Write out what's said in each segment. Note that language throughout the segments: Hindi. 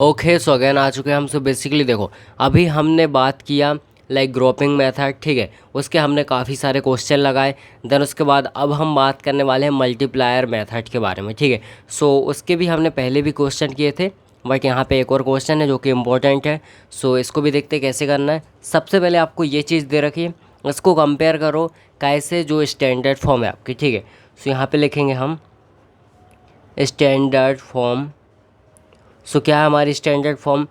ओके सो अगेन आ चुके हैं हम। सो बेसिकली देखो, अभी हमने बात किया लाइक ग्रुपिंग मेथड, ठीक है। उसके हमने काफ़ी सारे क्वेश्चन लगाए। देन उसके बाद अब हम बात करने वाले हैं मल्टीप्लायर मेथड के बारे में, ठीक है। सो उसके भी हमने पहले भी क्वेश्चन किए थे, बट यहाँ पे एक और क्वेश्चन है जो कि इम्पोर्टेंट है। सो इसको भी देखते कैसे करना है। सबसे पहले आपको ये चीज़ दे रखी है, इसको कंपेयर करो कैसे जो स्टैंडर्ड फॉर्म है आपकी, ठीक है। सो यहाँ पे लिखेंगे हम स्टैंडर्ड फॉर्म। सो क्या है हमारी standard form?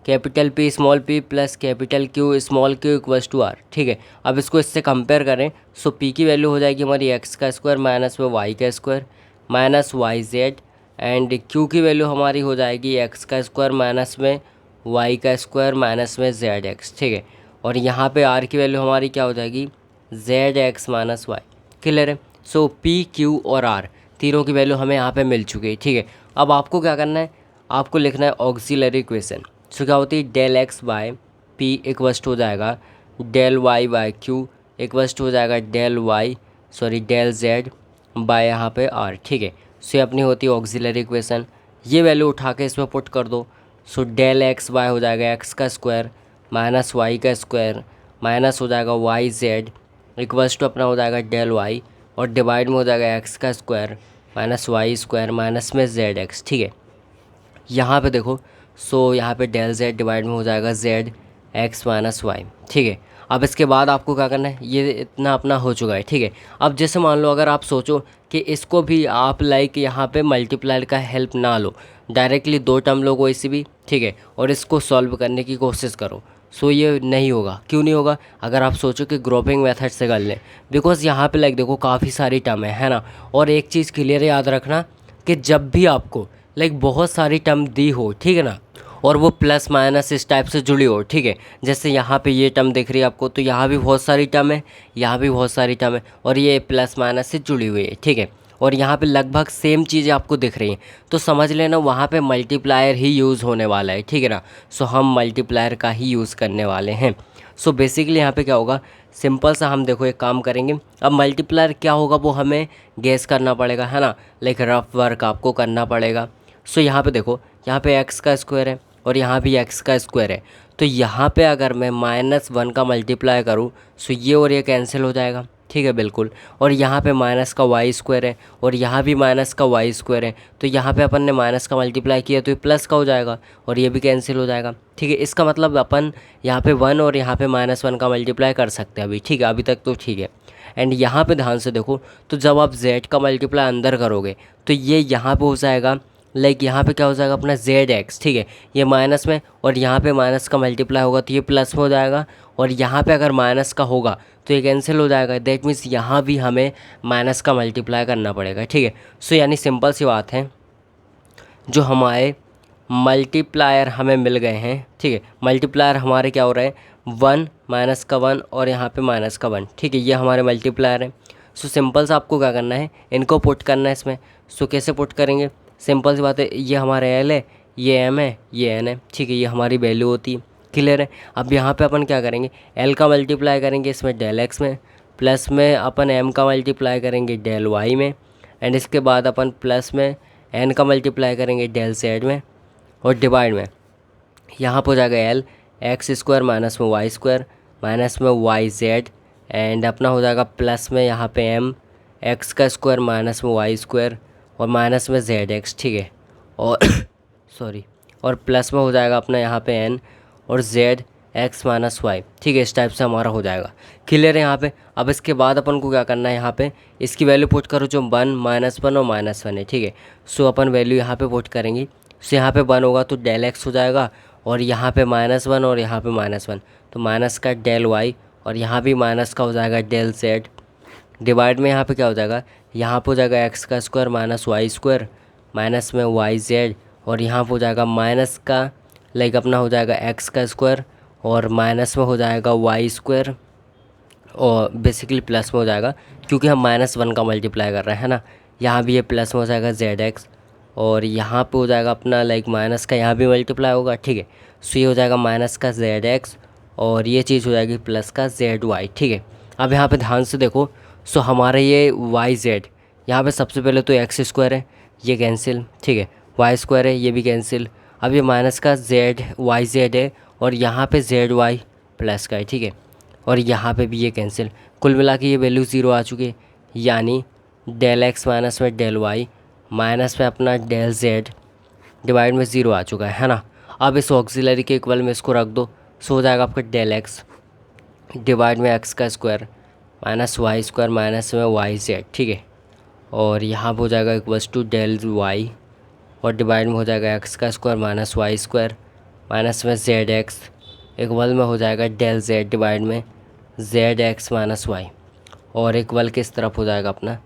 Capital P small P plus capital Q small Q equals to R, ठीक है। अब इसको इससे कंपेयर करें। सो पी की वैल्यू हो जाएगी हमारी एक्स का स्क्वायर माइनस में वाई का square minus Y Z, and Q की वैल्यू हमारी हो जाएगी एक्स का स्क्वायर माइनस में वाई का स्क्वायर माइनस में जेड एक्स, ठीक है। और यहाँ पे आर की वैल्यू हमारी क्या हो जाएगी? Z X minus Y. Clear है? सो पी क्यू और आर तीनों की वैल्यू हमें यहाँ पे मिल चुकी है, ठीक है। अब आपको क्या करना है, आपको लिखना है ऑक्सिलरी इक्वेशन। सो क्या होती है? डेल एक्स बाय पी इक्वस्ट हो जाएगा डेल वाई बाय क्यू इक्वस्ट हो जाएगा डेल जेड बाय यहाँ पे आर, ठीक है। सो ये अपनी होती है ऑक्सिलरी इक्वेशन। ये वैल्यू उठा के इसमें पुट कर दो। सो डेल एक्स बाय हो जाएगा एक्स का स्क्वायर माइनस वाई का स्क्वायर माइनस हो जाएगा वाई जेड इक्वल्स टू अपना हो जाएगा डेल वाई, और डिवाइड में हो जाएगा एक्स का square minus Y square minus में जेड एक्स, ठीक है। यहाँ पे देखो, सो यहाँ पे डेल जेड डिवाइड में हो जाएगा जेड एक्स माइनस वाई, ठीक है। अब इसके बाद आपको क्या करना है, ये इतना अपना हो चुका है, ठीक है। अब जैसे मान लो अगर आप सोचो कि इसको भी आप लाइक यहाँ पे मल्टीप्लायर का हेल्प ना लो, डायरेक्टली दो टर्म लो कोई सी भी, ठीक है, और इसको सॉल्व करने की कोशिश करो। सो ये नहीं होगा। क्यों नहीं होगा? अगर आप सोचो कि ग्रुपिंग मेथड से कर लें, बिकॉज यहाँ पे लाइक देखो काफ़ी सारी टर्म है ना। और एक चीज़ क्लियर याद रखना कि जब भी आपको लाइक बहुत सारी टर्म दी हो, ठीक है ना, और वो प्लस माइनस इस टाइप से जुड़ी हो, ठीक है। जैसे यहाँ पे ये टर्म दिख रही है आपको, तो यहाँ भी बहुत सारी टर्म है, यहाँ भी बहुत सारी टर्म है, और ये प्लस माइनस से जुड़ी हुई है, ठीक है। और यहाँ पे लगभग सेम चीज़ें आपको दिख रही हैं, तो समझ लेना वहाँ पे मल्टीप्लायर ही यूज़ होने वाला है, ठीक है ना। सो हम मल्टीप्लायर का ही यूज़ करने वाले हैं। सो बेसिकली यहाँ पे क्या होगा, सिंपल सा हम देखो एक काम करेंगे। अब मल्टीप्लायर क्या होगा वो हमें गेस करना पड़ेगा, है ना। लाइक रफ वर्क आपको करना पड़ेगा। सो यहाँ पे देखो, यहाँ पे एक्स का स्क्वायर है और यहाँ भी एक्स का स्क्वायर है, तो यहाँ पे अगर मैं -1 का मल्टीप्लाई करूँ, सो ये और ये कैंसिल हो जाएगा, ठीक है, बिल्कुल। और यहाँ पे माइनस का वाई स्क्वायर है और यहाँ भी माइनस का वाई स्क्वायर है, तो यहाँ पे अपन ने माइनस का मल्टीप्लाई किया तो ये प्लस का हो जाएगा और ये भी कैंसिल हो जाएगा, ठीक है। इसका मतलब अपन यहाँ पे 1 और यहाँ पे -1 का मल्टीप्लाई कर सकते हैं अभी, ठीक है, अभी तक तो ठीक है। एंड यहाँ पे ध्यान से देखो, तो जब आप z का मल्टीप्लाई अंदर करोगे तो ये यहाँ पे हो जाएगा, लाइक यहाँ पे क्या हो जाएगा अपना जेड एक्स, ठीक है, ये माइनस में, और यहाँ पे माइनस का मल्टीप्लाई होगा तो ये प्लस में हो जाएगा, और यहाँ पे अगर माइनस का होगा तो ये कैंसिल हो जाएगा। दैट मीन्स यहाँ भी हमें माइनस का मल्टीप्लाई करना पड़ेगा, ठीक है। सो यानी सिंपल सी बात है, जो हमारे मल्टीप्लायर हमें मिल गए हैं, ठीक है। मल्टीप्लायर हमारे क्या हो रहे हैं, 1 माइनस का 1 और यहाँ पे माइनस का 1, ठीक है, ये हमारे मल्टीप्लायर हैं। सो सिंपल सा आपको क्या करना है, इनको पुट करना है इसमें। सो कैसे पुट करेंगे? सिंपल सी बात है, ये हमारा एल है, ये एम है, ये एन है, ठीक है, ये हमारी वैल्यू होती है। क्लियर है? अब यहाँ पे अपन क्या करेंगे, एल का मल्टीप्लाई करेंगे इसमें डेल एक्स में, प्लस में अपन एम का मल्टीप्लाई करेंगे डेल वाई में, एंड इसके बाद अपन प्लस में एन का मल्टीप्लाई करेंगे डेल जेड में, और डिवाइड में यहाँ पर हो जाएगा एल एक्स स्क्वायर माइनस में वाई स्क्वायर माइनस में वाई जेड, एंड अपना हो जाएगा प्लस में यहाँ पे एम एक्स का स्क्वायर माइनस में वाई स्क्वायर और माइनस में जेड एक्स, ठीक है, और सॉरी, और प्लस में हो जाएगा अपना यहाँ पे एन और जेड एक्स माइनस वाई, ठीक है। इस टाइप से हमारा हो जाएगा। क्लियर है यहाँ पे? अब इसके बाद अपन को क्या करना है, यहाँ पे इसकी वैल्यू पुट करो जो 1 -1 और -1 है, ठीक है। सो अपन वैल्यू यहाँ पे पुट करेंगे। सो यहाँ पे 1 होगा तो डेल एक्स हो जाएगा, और यहाँ पे -1 और यहाँ पे -1, तो माइनस का डेल वाई, और यहाँ भी माइनस का हो जाएगा डेल जेड, डिवाइड में यहाँ पे क्या हो जाएगा, यहाँ पे हो जाएगा एक्स का square minus Y square minus में वाई जेड, और यहाँ पे हो जाएगा माइनस का लाइक अपना हो जाएगा एक्स का स्क्वायर और माइनस में हो जाएगा वाई स्क्वायर, और बेसिकली प्लस में हो जाएगा क्योंकि हम -1 का मल्टीप्लाई कर रहे हैं, है ना। यहाँ भी ये प्लस में हो जाएगा जेड एक्स, और यहाँ पे हो जाएगा अपना लाइक माइनस का यहाँ भी मल्टीप्लाई होगा, ठीक है। सो ये हो जाएगा माइनस का जेड एक्स, और ये चीज़ हो जाएगी प्लस का जेड वाई, ठीक है। अब यहाँ पे ध्यान से देखो, सो हमारे ये वाई जेड, यहाँ पे सबसे पहले तो एक्स स्क्वायर है, ये कैंसिल, ठीक है, वाई स्क्वायर है, ये भी कैंसिल, अब ये माइनस का जेड वाई जेड है और यहाँ पे जेड वाई प्लस का है, ठीक है। और यहाँ पे भी ये कैंसिल, कुल मिला के ये वैल्यू ज़ीरो आ चुकी है, यानी डेल एक्स माइनस में डेल वाई माइनस में अपना डेल जेड डिवाइड में ज़ीरो आ चुका है ना। अब इस ऑक्सिलरी के इक्वल में इसको रख दो, सो हो जाएगा आपका डेल एक्स डिवाइड में एक्स का square minus Y square minus में वाई जेड, ठीक है। और यहाँ पर हो जाएगा इक्वल्स टू डेल वाई और डिवाइड में हो जाएगा एक्स का square minus Y square minus में जेड एक्स इक्वल में हो जाएगा डेल जेड डिवाइड में जेड एक्स माइनस वाई और इक्वल किस तरफ हो जाएगा अपना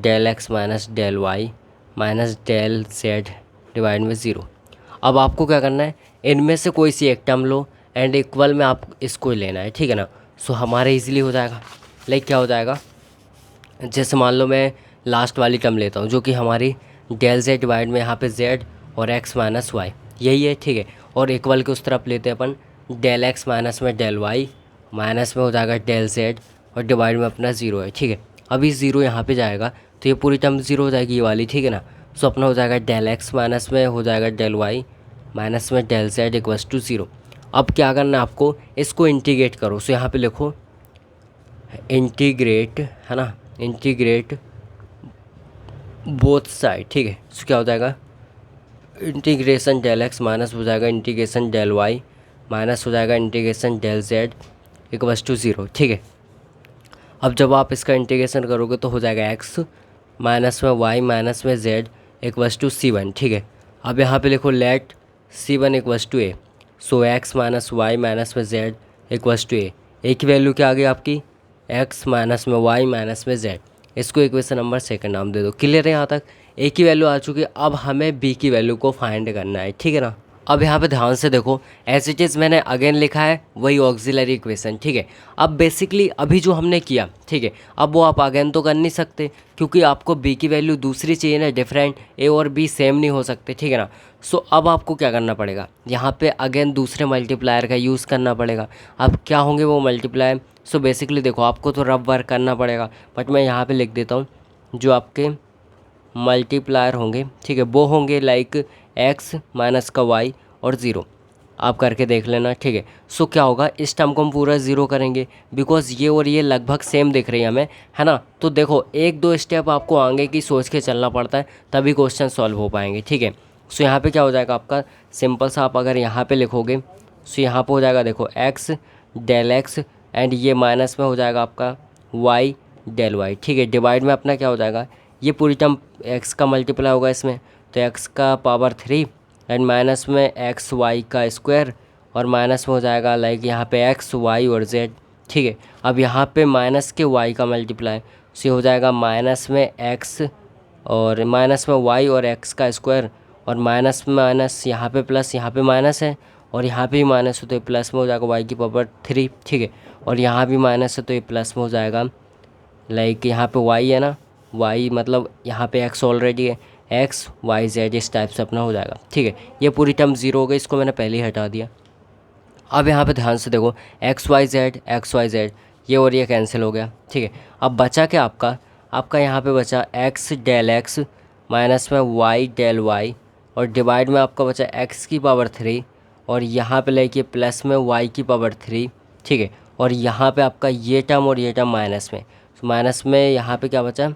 del x minus del Y minus del Z divide में ज़ीरो। अब आपको क्या करना है, इनमें से कोई सी एक टर्म लो एंड इक्वल में आप इसको ही लेना है, ठीक है ना। सो हमारे इजीली हो जाएगा। लाइक क्या हो जाएगा, जैसे मान लो मैं लास्ट वाली टर्म लेता हूँ जो कि हमारी डेल जेड डिवाइड में यहाँ पे जेड और एक्स माइनस वाई यही है, ठीक है। और इक्वल के उस तरफ लेते हैं अपन डेल एक्स माइनस में डेल वाई माइनस में हो जाएगा डेल जेड और डिवाइड में अपना ज़ीरो है, ठीक है। अभी ज़ीरो यहाँ पे जाएगा तो ये पूरी टर्म ज़ीरो हो जाएगी ये वाली, ठीक है ना। सो अपना हो जाएगा डेल एक्स माइनस में हो जाएगा डेल वाई माइनस में del Z equals to zero. अब क्या करना है आपको, इसको इंटीग्रेट करो। सो यहाँ पे लिखो इंटीग्रेट, है ना, इंटीग्रेट बोथ साइड, ठीक है। सो क्या हो जाएगा इंटीग्रेशन डेल एक्स माइनस हो जाएगा इंटीग्रेशन डेल वाई माइनस हो जाएगा integration del Z equals to zero, ठीक है। अब जब आप इसका इंटीग्रेशन करोगे तो हो जाएगा एक्स माइनस में वाई माइनस में Z equals to C one, ठीक है। अब यहाँ पे लिखो let C one equals to A, so X minus Y minus में जेड इक्वल्स टू ए। एक की वैल्यू क्या आ गई आपकी एक्स माइनस में वाई माइनस में जेड, इसको इक्वेशन नंबर सेकंड नाम दे दो। क्लियर है यहाँ तक, ए की वैल्यू आ चुकी है। अब हमें बी की वैल्यू को फाइंड करना है, ठीक है ना। अब यहाँ पे ध्यान से देखो, एज इट इज़ मैंने अगेन लिखा है वही ऑक्सिलरी इक्वेशन, ठीक है। अब बेसिकली अभी जो हमने किया, ठीक है, अब वो आप अगेन तो कर नहीं सकते क्योंकि आपको बी की वैल्यू दूसरी चाहिए ना, डिफरेंट। ए और बी सेम नहीं हो सकते, ठीक है ना। सो अब आपको क्या करना पड़ेगा, यहाँ पे अगेन दूसरे मल्टीप्लायर का यूज़ करना पड़ेगा। अब क्या होंगे वो मल्टीप्लायर, सो बेसिकली देखो आपको तो रफ वर्क करना पड़ेगा, बट मैं यहाँ पे लिख देता हूँ जो आपके मल्टीप्लायर होंगे, ठीक है, वो होंगे लाइक एक्स माइनस का वाई और ज़ीरो। आप करके देख लेना, ठीक है। सो क्या होगा, इस टर्म को हम पूरा ज़ीरो करेंगे बिकॉज ये और ये लगभग सेम दिख रही है हमें, है ना। तो देखो एक दो स्टेप आपको आगे की सोच के चलना पड़ता है तभी क्वेश्चन सॉल्व हो पाएंगे, ठीक है। सो यहाँ पे क्या हो जाएगा आपका सिंपल सा, आप अगर यहाँ पे लिखोगे सो यहाँ पे हो जाएगा देखो एक्स डेल एक्स एंड ये माइनस में हो जाएगा आपका वाई डेल वाई, ठीक है। डिवाइड में अपना क्या हो जाएगा, ये पूरी टर्म एक्स का मल्टीप्लाई होगा इसमें, तो एक्स का पावर 3 एंड माइनस में एक्स वाई का स्क्वायर और माइनस में हो जाएगा लाइक यहाँ पे एक्स वाई और जेड, ठीक है। अब यहाँ पे माइनस के वाई का मल्टीप्लाई, सो हो जाएगा माइनस में एक्स और माइनस में वाई और एक्स का स्क्वायर और माइनस में माइनस यहाँ पे प्लस, यहाँ पे माइनस है और यहाँ पे भी माइनस हो तो ये प्लस में हो जाएगा वाई की पावर 3, ठीक है। और यहाँ भी माइनस है तो ये प्लस में हो जाएगा लाइक यहाँ पे वाई है ना, वाई मतलब यहाँ पे एक्स ऑलरेडी है, एक्स वाई जेड इस टाइप से अपना हो जाएगा, ठीक है। ये पूरी टर्म ज़ीरो हो गई, इसको मैंने पहले ही हटा दिया। अब यहाँ पे ध्यान से देखो एक्स वाई जेड ये और ये कैंसिल हो गया, ठीक है। अब बचा क्या आपका यहाँ पे बचा एक्स डेल एक्स माइनस में वाई डेल वाई और डिवाइड में आपका बचा एक्स की पावर 3 और यहाँ पे लेके प्लस में वाई की पावर 3, ठीक है। और यहाँ पे आपका ये टर्म और ये टर्म माइनस में, तो माइनस में यहाँ पे क्या बचा,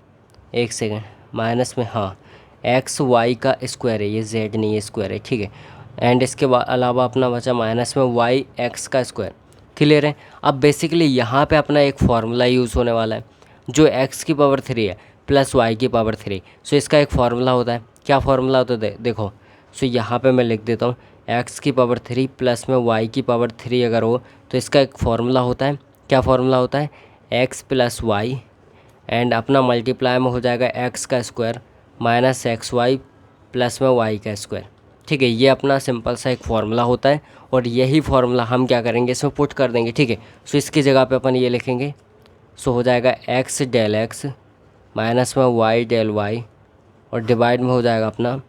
एक सेकेंड, माइनस में हाँ एक्स वाई का स्क्वायर है, ये जेड नहीं है स्क्वायर है, ठीक है। एंड इसके अलावा अपना बचा माइनस में वाई एक्स का स्क्वायर। क्लियर है। अब बेसिकली यहाँ पे अपना एक फार्मूला यूज़ होने वाला है जो एक्स की पावर 3 है प्लस वाई की पावर 3। सो इसका एक फार्मूला होता है, क्या फार्मूला होता है देखो। सो यहाँ पे मैं लिख देता हूँ एक्स की पावर 3 प्लस में वाई की पावर 3 अगर हो तो इसका एक फार्मूला होता है, क्या फार्मूला होता है, एक्स प्लस वाई एंड अपना मल्टीप्लाई में हो जाएगा एक्स का square minus X Y plus में वाई का स्क्वायर, ठीक है। ये अपना सिंपल सा एक फार्मूला होता है और यही फार्मूला हम क्या करेंगे इसमें पुट कर देंगे, ठीक है। सो इसकी जगह पे अपन ये लिखेंगे, सो हो जाएगा एक्स डेल एक्स माइनस में वाई डेल वाई और डिवाइड में हो जाएगा अपना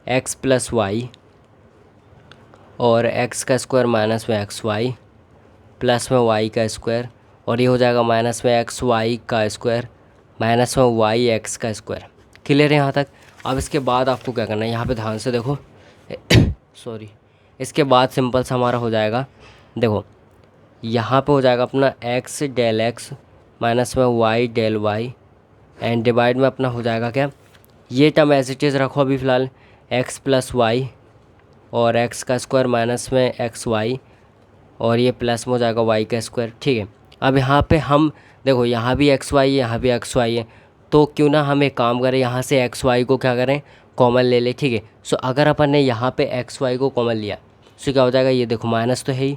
एक्स प्लस वाई और एक्स का स्क्वायर माइनस में एक्स वाई प्लस में वाई का स्क्वायर और ये हो जाएगा माइनस में एक्स वाई का स्क्वायर माइनस में वाई एक्स का स्क्वायर। क्लियर है यहाँ तक। अब इसके बाद आपको क्या करना है, यहाँ पे ध्यान से देखो सॉरी, इसके बाद सिंपल सा हमारा हो जाएगा, देखो यहाँ पे हो जाएगा अपना एक्स डेल एक्स माइनस में Y del Y and divide में अपना हो जाएगा क्या, ये टर्म एज इट इज़ रखो अभी फ़िलहाल, एक्स प्लस वाई और एक्स का स्क्वायर माइनस में एक्स वाई और ये प्लस में हो जाएगा वाई का स्क्वायर। ठीक है, अब यहाँ पे हम देखो यहाँ भी एक्स वाई है, यहाँ भी एक्स वाई है, तो क्यों ना हम एक काम करें, यहाँ से एक्स वाई को क्या करें, कॉमन ले ले। ठीक है, सो अगर अपन ने यहाँ पे एक्स वाई को कॉमन लिया सो क्या हो जाएगा, ये देखो माइनस तो है ही,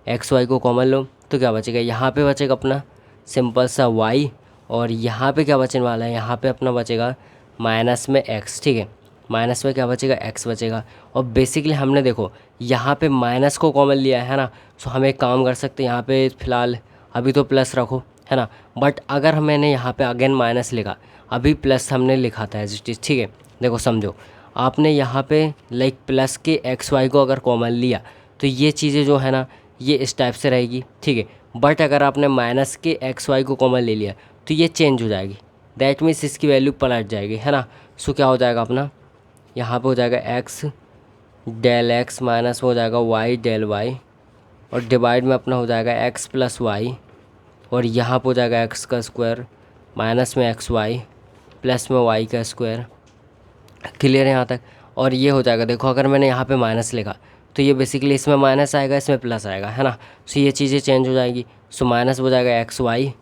एक्स वाई को कॉमन लो तो क्या बचेगा, यहाँ पे बचेगा अपना सिंपल सा वाई और यहाँ पे क्या बचने वाला है, यहाँ पे अपना बचेगा माइनस में एक्स। ठीक है, माइनस में क्या बचेगा, एक्स बचेगा। और बेसिकली हमने देखो यहाँ पे माइनस को कॉमन लिया है ना, सो हम एक काम कर सकते हैं, यहाँ पे फ़िलहाल अभी तो प्लस रखो है ना, बट अगर मैंने यहाँ पे अगेन माइनस लिखा, अभी प्लस हमने लिखा था एज इट इज़। ठीक है, देखो समझो, आपने यहाँ पे लाइक प्लस के एक्स वाई को अगर कॉमन लिया तो ये चीज़ें जो है ना ये इस टाइप से रहेगी। ठीक है, बट अगर आपने माइनस के एक्स वाई को कॉमन ले लिया तो ये चेंज हो जाएगी, दैट मीन्स इसकी वैल्यू पलट जाएगी है ना। सो क्या हो जाएगा अपना, यहाँ पे हो जाएगा एक्स डेल एक्स माइनस हो जाएगा वाई डेल वाई और डिवाइड में अपना हो जाएगा एक्स प्लस वाई और यहाँ पे हो जाएगा एक्स का स्क्वायर माइनस में एक्स वाई प्लस में वाई का स्क्वायर। क्लियर है यहाँ तक। और ये हो जाएगा, देखो अगर मैंने यहाँ पे माइनस लिखा तो ये बेसिकली इसमें माइनस आएगा, इसमें प्लस आएगा है ना, सो ये चीज़ें चेंज हो जाएगी। सो माइनस हो जाएगा एक्स वाई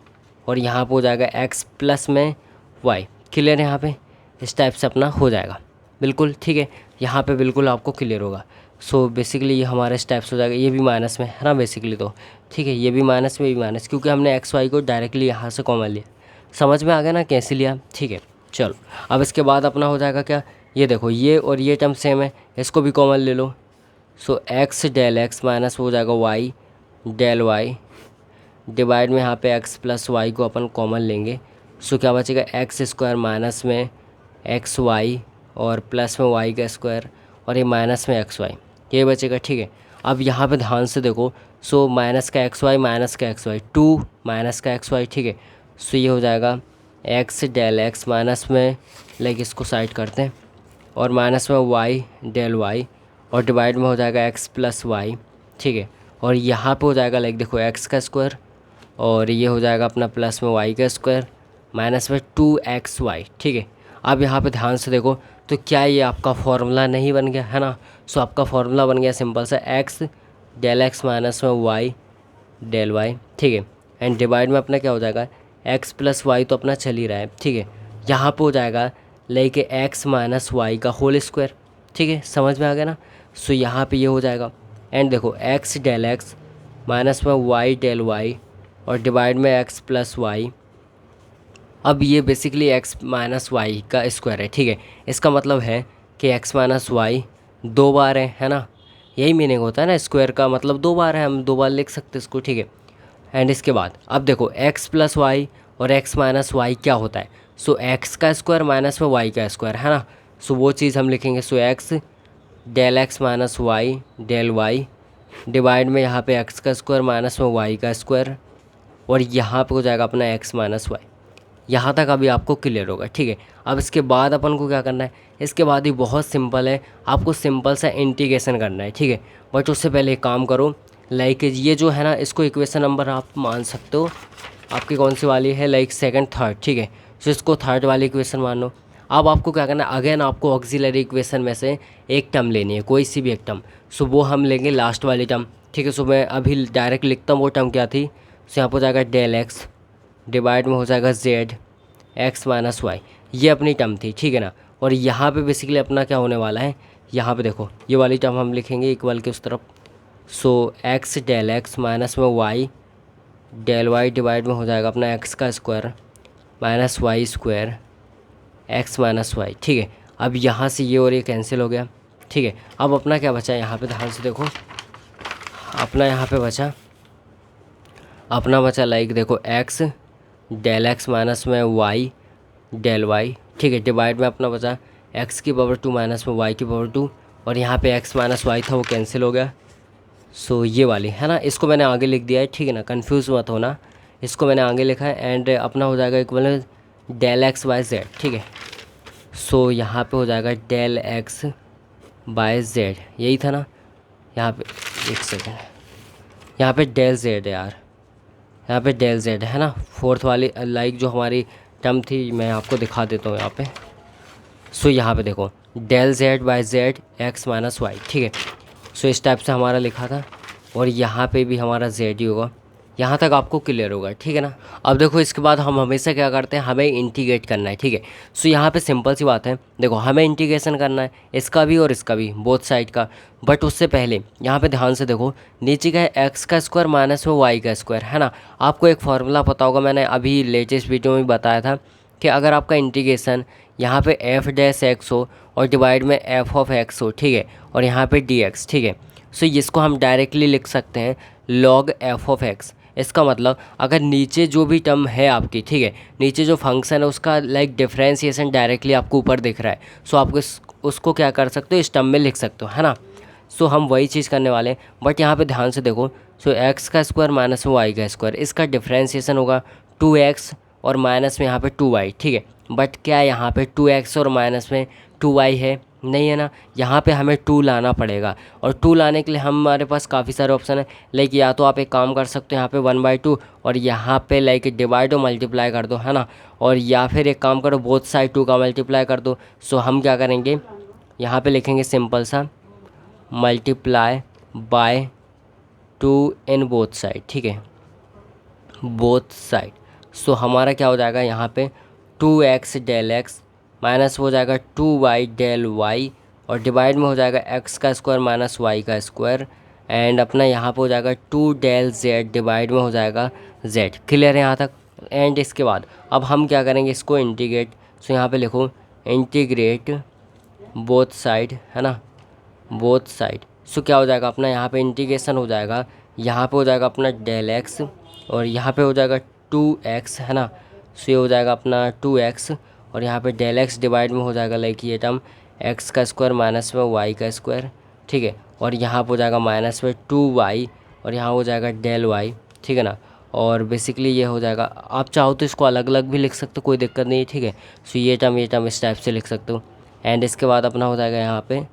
और यहाँ पे हो जाएगा एक्स प्लस में वाई। क्लियर है यहाँ पे, इस टाइप से अपना हो जाएगा बिल्कुल। ठीक है, यहाँ पे बिल्कुल आपको क्लियर होगा। सो बेसिकली ये हमारे स्टेप्स हो जाएगा, ये भी माइनस में है ना बेसिकली, तो ठीक है ये भी माइनस में, ये भी माइनस, क्योंकि हमने एक्स वाई को डायरेक्टली यहाँ से कॉमन लिया। समझ में आ गया ना कैसे लिया। ठीक है, चलो अब इसके बाद अपना हो जाएगा क्या, ये देखो ये और ये टर्म सेम है, इसको भी कॉमन ले लो। सो एक्स डेल एक्स माइनस हो जाएगा वाई डेल वाई डिवाइड में यहाँ पे एक्स प्लस वाई को अपन कॉमन लेंगे। सो क्या बचेगा, एक्स स्क्वायर माइनस में एक्स वाई और प्लस में वाई का स्क्वायर और ये माइनस में एक्स वाई, ये बचेगा। ठीक है, अब यहाँ पे ध्यान से देखो, सो माइनस का एक्स वाई माइनस का एक्स वाई, टू माइनस का एक्स वाई। ठीक है, सो ये हो जाएगा एक्स डेल एक्स माइनस में लाइक इसको साइड करते हैं और माइनस में वाई डेल वाई और डिवाइड में हो जाएगा एक्स प्लस वाई। ठीक है, और यहाँ पे हो जाएगा लाइक देखो एक्स का स्क्वायर और ये हो जाएगा अपना प्लस में वाई का स्क्वायर माइनस में टू एक्स वाई। ठीक है, अब यहाँ पे ध्यान से देखो तो क्या ये आपका फॉर्मूला नहीं बन गया है ना। सो आपका फॉर्मूला बन गया सिंपल सा एक्स डेल एक्स माइनस में वाई डेल वाई। ठीक है, एंड डिवाइड में अपना क्या हो जाएगा एक्स प्लस वाई, तो अपना चल ही रहा है। ठीक है, यहाँ पे हो जाएगा लाइक एक्स माइनस वाई का होल स्क्वायर। ठीक है, समझ में आ गया ना। सो यहाँ पे ये हो जाएगा एंड देखो एक्स डेल एक्स माइनस में वाई डेल वाई और डिवाइड में एक्स प्लस वाई। अब ये बेसिकली एक्स माइनस वाई का स्क्वायर है। ठीक है, इसका मतलब है कि एक्स माइनस वाई दो बार है ना, यही मीनिंग होता है ना, स्क्वायर का मतलब दो बार है, हम दो बार लिख सकते हैं इसको। ठीक है, एंड इसके बाद अब देखो एक्स प्लस वाई और एक्स माइनस वाई क्या होता है, सो एक्स का स्क्वायर माइनस में वाई का स्क्वायर है ना, सो वो चीज़ हम लिखेंगे। So x del x minus y del Y divide में यहाँ पे एक्स का स्क्वायर माइनस में वाई का स्क्वायर और यहाँ पे हो जाएगा अपना एक्स माइनस वाई। यहाँ तक अभी आपको क्लियर होगा। ठीक है, अब इसके बाद अपन को क्या करना है, इसके बाद ही बहुत सिंपल है, आपको सिंपल सा इंटीग्रेशन करना है। ठीक है, बट उससे पहले एक काम करो, लाइक ये जो है ना इसको इक्वेशन नंबर आप मान सकते हो, आपकी कौन सी वाली है लाइक सेकंड थर्ड। ठीक है, सो इसको थर्ड वाली इक्वेशन मान लो। अब आपको क्या करना है, अगेन आपको ऑक्सिलरी इक्वेशन में से एक टर्म लेनी है, कोई सी भी एक टर्म। सो वो हम लेंगे लास्ट वाली टर्म। ठीक है, सो मैं अभी डायरेक्ट लिखता हूँ वो टर्म क्या थी। सो यहाँ पर हो जाएगा डेल एक्स डिवाइड में हो जाएगा जेड एक्स माइनस वाई, ये अपनी टर्म थी। ठीक है ना, और यहाँ पे बेसिकली अपना क्या होने वाला है, यहाँ पे देखो ये वाली टर्म हम लिखेंगे इक्वल के उस तरफ। So x del x minus में वाई डेल वाई डिवाइड में हो जाएगा अपना एक्स का square minus Y square X minus Y. ठीक है, अब यहाँ से ये और ये कैंसिल हो गया। ठीक है, अब अपना क्या बचा यहाँ पे ध्यान से देखो, अपना यहाँ पे बचा, अपना बचा लाइक देखो एक्स डेल एक्स माइनस में वाई डेल वाई। ठीक है, डिवाइड में अपना बचा एक्स की पावर टू माइनस में वाई की पावर टू और यहाँ पे एक्स माइनस वाई था वो कैंसिल हो गया। सो ये वाली है ना, इसको मैंने आगे लिख दिया है। ठीक है ना, कंफ्यूज मत होना, इसको मैंने आगे लिखा है एंड अपना हो जाएगा equal del X Y Z. ठीक है, सो यहाँ पे हो जाएगा डेल एक्स बाय जेड, यही था ना। यहाँ पे एक सेकेंड, यहाँ पे डेल जेड है यार, यहाँ पे डेल जेड है ना, फोर्थ वाली लाइक जो हमारी टर्म थी, मैं आपको दिखा देता हूँ यहाँ पे। सो यहाँ पे देखो, del Z by Z X minus Y, ठीक है। सो इस टाइप से हमारा लिखा था, और यहाँ पे भी हमारा जेड ही होगा। यहाँ तक आपको क्लियर होगा, ठीक है ना। अब देखो इसके बाद हम हमेशा क्या करते हैं, हमें इंटीग्रेट करना है, ठीक है। सो यहाँ पे सिंपल सी बात है, देखो हमें इंटीग्रेशन करना है इसका भी और इसका भी, बोथ साइड का। बट उससे पहले यहाँ पे ध्यान से देखो, नीचे का है एक्स का स्क्वायर माइनस में वाई का स्क्वायर, है ना। आपको एक फार्मूला पता होगा, मैंने अभी लेटेस्ट वीडियो में बताया था कि अगर आपका इंटीग्रेशन यहाँ पे एफ डैश एक्स हो और डिवाइड में एफ ऑफ एक्स हो, ठीक है, और यहाँ पे डी एक्स, ठीक है। सो इसको हम डायरेक्टली लिख सकते हैं लॉग एफ ऑफ एक्स। इसका मतलब अगर नीचे जो भी टर्म है आपकी, ठीक है, नीचे जो फंक्शन है उसका लाइक डिफ्रेंशिएशन डायरेक्टली आपको ऊपर दिख रहा है, सो आप उसको क्या कर सकते हो, इस टर्म में लिख सकते हो, है ना। सो हम वही चीज़ करने वाले हैं, बट यहाँ पे ध्यान से देखो। सो एक्स का स्क्वायर माइनस में वाई का स्क्वायर, इसका डिफ्रेंशिएशन होगा 2x और माइनस में यहाँ पे 2y, ठीक है। बट क्या यहाँ पे 2x और माइनस में 2y है, नहीं है ना। यहाँ पे हमें 2 लाना पड़ेगा, और 2 लाने के लिए हमारे पास काफ़ी सारे ऑप्शन है। लाइक या तो आप एक काम कर सकते हो, यहाँ पे 1/2 और यहाँ पे लाइक डिवाइड और मल्टीप्लाई कर दो, है ना। और या फिर एक काम करो, बोथ साइड 2 का मल्टीप्लाई कर दो। सो हम क्या करेंगे, यहाँ पे लिखेंगे सिंपल सा multiply by 2 in both side, ठीक है, बोथ साइड। सो हमारा क्या हो जाएगा, यहाँ पे 2x डेल एक्स माइनस हो जाएगा 2y डेल y, और डिवाइड में हो जाएगा x का स्क्वायर माइनस y का स्क्वायर, एंड अपना यहाँ पे हो जाएगा 2 डेल z, डिवाइड में हो जाएगा z। क्लियर है यहाँ तक। एंड इसके बाद अब हम क्या करेंगे, इसको इंटीग्रेट। सो यहाँ पे लिखो इंटीग्रेट बोथ साइड, है ना, बोथ साइड। सो क्या हो जाएगा अपना, यहाँ पे इंटीग्रेशन हो जाएगा, यहाँ पे हो जाएगा अपना डेल एक्स, और यहाँ पे हो जाएगा 2x, है ना। सो ये हो जाएगा अपना 2x, और यहाँ पे डेल एक्स डिवाइड में हो जाएगा लाइक ये टर्म x का स्क्वायर माइनस में y का स्क्वायर, ठीक है। और यहाँ पे हो जाएगा माइनस में 2y, और यहाँ हो जाएगा डेल y, ठीक है ना। और बेसिकली ये हो जाएगा, आप चाहो तो इसको अलग अलग भी लिख सकते हो, कोई दिक्कत नहीं है, ठीक है। सो ये टर्म इस टाइप से लिख सकते हो। एंड इसके बाद अपना हो जाएगा यहाँ पे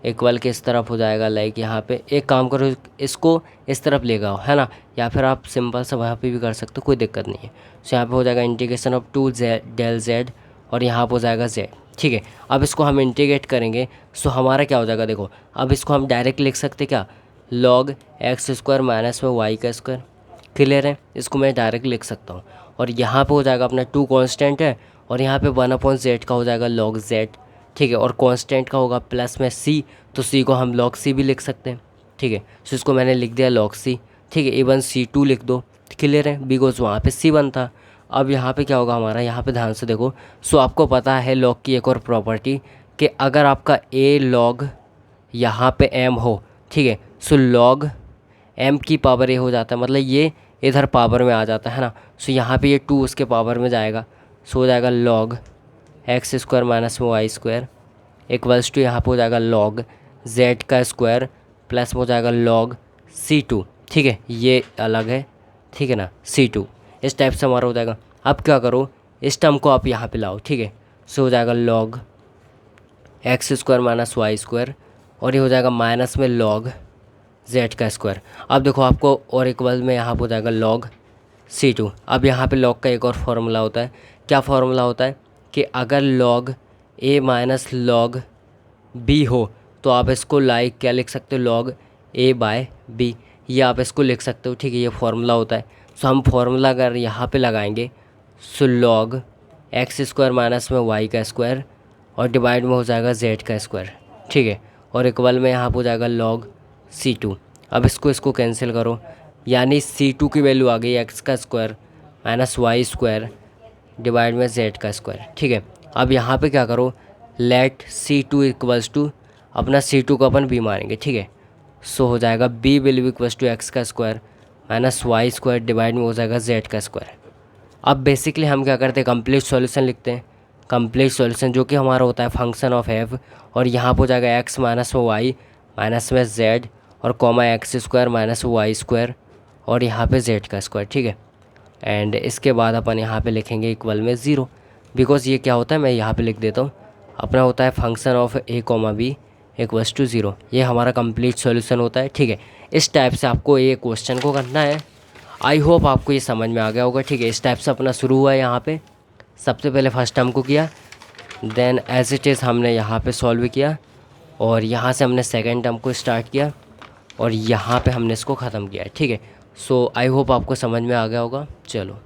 इक्वल के इस तरफ हो जाएगा, लाइक यहाँ पे एक काम करो, इसको इस तरफ ले आओ, है ना, या फिर आप सिंपल सा वहाँ पे भी कर सकते हो, कोई दिक्कत नहीं है। सो यहाँ पे हो जाएगा इंटीग्रेशन ऑफ 2 डेल जेड, और यहाँ पे हो जाएगा जेड, ठीक है। अब इसको हम इंटीग्रेट करेंगे, सो हमारा क्या हो जाएगा, देखो अब इसको हम डायरेक्ट लिख सकते क्या, लॉग एक्स स्क्वायर माइनस में वाई का स्क्वायर। क्लियर है, इसको मैं डायरेक्ट लिख सकता हूँ। और यहाँ पे हो जाएगा अपना 2 कांस्टेंट है, और यहाँ पे 1/z का हो जाएगा लॉग z, ठीक है। और कांस्टेंट का होगा प्लस में c, तो c को हम लॉग c भी लिख सकते हैं, ठीक है। सो इसको मैंने लिख दिया लॉग c, ठीक है। इवन c2 लिख दो। क्लियर है, बिकॉज वहाँ पे c1 था। अब यहाँ पे क्या होगा हमारा, यहाँ पे ध्यान से देखो। सो आपको पता है लॉग की एक और प्रॉपर्टी, कि अगर आपका a लॉग यहाँ पे m हो, ठीक है, सो लॉग m की पावर a हो जाता है, मतलब ये इधर पावर में आ जाता है ना। सो यहाँ पे ये 2 उसके पावर में जाएगा, सो हो जाएगा लॉग एक्स स्क्वायर माइनस में वाई स्क्वायर इक्वल्स टू यहाँ पे हो जाएगा लॉग z का स्क्वायर प्लस में हो जाएगा लॉग c2, ठीक है, ये अलग है, ठीक है ना, c2। इस टाइप से हमारा हो जाएगा। अब क्या करो, इस टर्म को आप यहाँ पे लाओ, ठीक है। सो हो जाएगा log X square minus Y square, और ये हो जाएगा माइनस में लॉग z का स्क्वायर। अब देखो आपको और इक्वल में यहाँ पे हो जाएगा लॉग c2। अब यहाँ पे लॉग का एक और फार्मूला होता है, क्या फार्मूला होता है कि अगर log a minus log b हो, तो आप इसको लाइक क्या लिख सकते हो, लॉग a बाय b, ये आप इसको लिख सकते हो, ठीक है। ये फार्मूला होता है। सो हम फार्मूला अगर यहाँ पे लगाएंगे, so log X square minus में वाई का स्क्वायर, और डिवाइड में हो जाएगा z का स्क्वायर, ठीक है। और इक्वल में यहाँ पे हो जाएगा लॉग c2। अब इसको कैंसिल करो, यानी c2 की वैल्यू आ गई एक्स का square minus Y square divide में z का स्क्वायर, ठीक है। अब यहाँ पे क्या करो, लेट c2 इक्वल्स टू अपना c2 को अपन b मानेंगे, ठीक है। सो हो जाएगा b will be equals to x का square minus Y square divide में हो जाएगा z का स्क्वायर। अब बेसिकली हम क्या करते हैं, कंप्लीट सॉल्यूशन लिखते हैं। कंप्लीट सॉल्यूशन जो कि हमारा होता है फंक्शन ऑफ f, और यहाँ पे हो जाएगा x माइनस में वाई माइनस में z, और comma X square minus Y square, और यहाँ पे z का स्क्वायर, ठीक है। एंड इसके बाद अपन यहाँ पे लिखेंगे इक्वल में 0, बिकॉज ये क्या होता है, मैं यहाँ पे लिख देता हूँ, अपना होता है function of a comma B equals to 0। ये हमारा कंप्लीट सॉल्यूशन होता है। ठीक है, इस टाइप से आपको ये क्वेश्चन को करना है। आई होप आपको ये समझ में आ गया होगा। ठीक है, इस टाइप से अपना शुरू हुआ है। यहाँ पे सबसे पहले फर्स्ट टर्म को किया, देन एज इट इज़ हमने यहाँ पे सॉल्व किया, और यहाँ से हमने सेकेंड टर्म को स्टार्ट किया, और यहाँ पे हमने इसको ख़त्म किया है। ठीक है, सो आई होप आपको समझ में आ गया होगा। चलो।